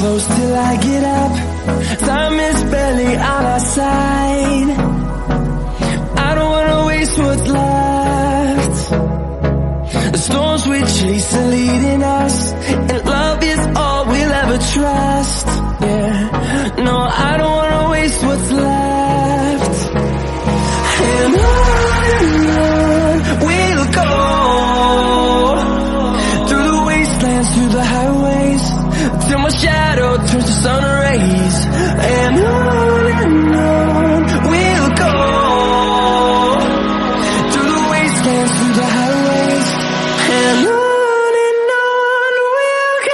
close till I get up. Time is barely on our side. I don't wanna waste what's left. The storms we chase are leading us, and love is all we'll ever trust. Yeah, no, I don't wanna waste what's left. And on we'll go, through the wastelands, through the highways, till my shadow turns to sun rays. And on we'll go, through the wastelands, through the highways, and on we'll go.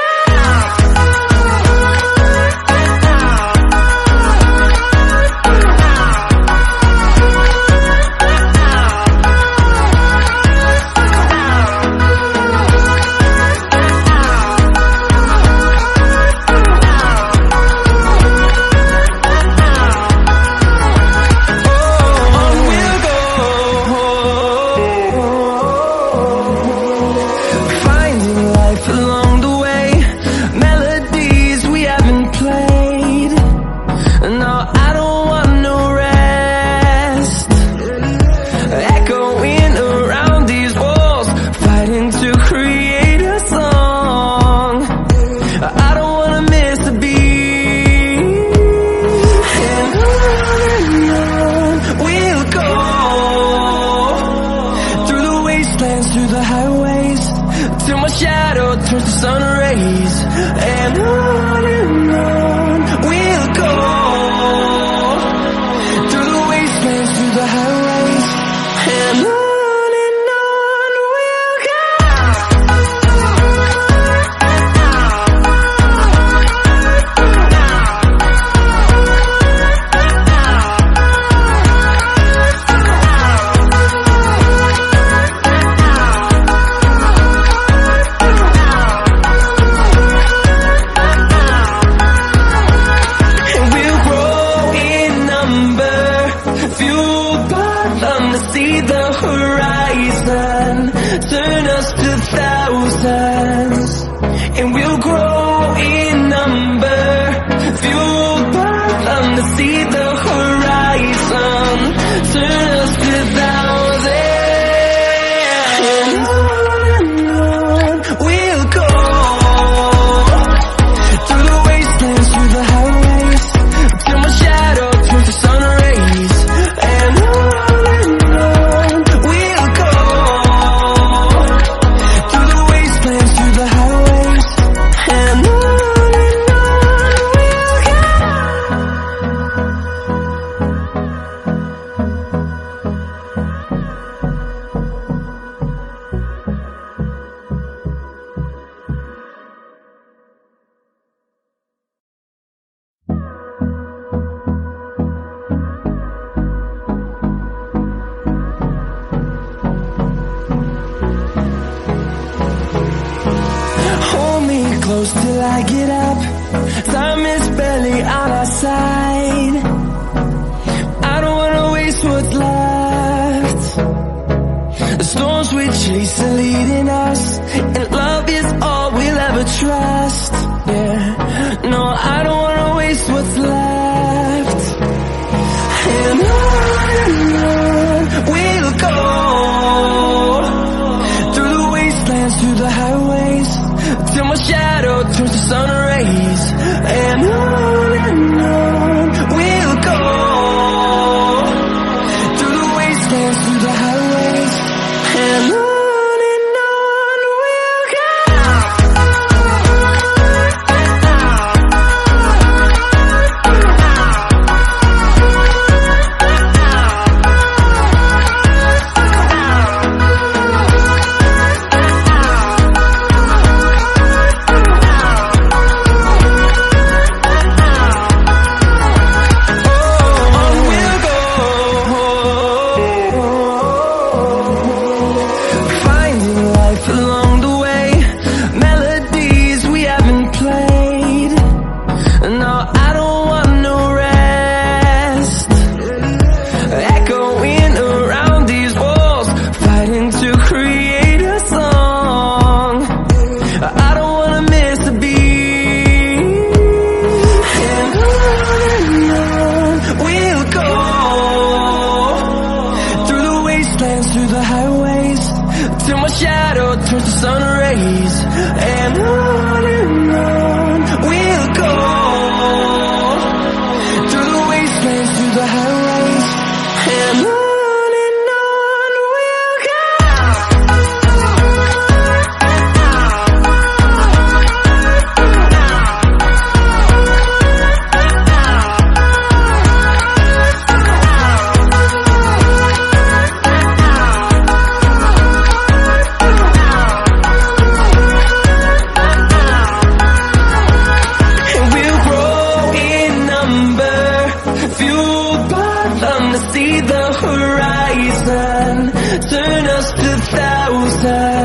Through the highways, till my shadow turns to sun rays. And on we'll go, through the wastelands, through the highways, and on we'll go. See the horizon, turn us to thousands, and we'll grow in number, fueled by them to see the horizon, turn us to thousands, and on we'll go, through the wastelands, through the highways, till my shadow turns to sun rays. And close till I get up. Time is barely on our side. I don't wanna waste what's left. The storms we chase are leading us, and love is all we'll ever trust. Yeah, no, I don't wanna waste what's left. And on we'll go, through the wastelands, through the highways, till my shadow turns to sun rays. And on we'll go, through the wastelands, through the highways, and on we'll go. wanna see the horizon, turn us to thousands.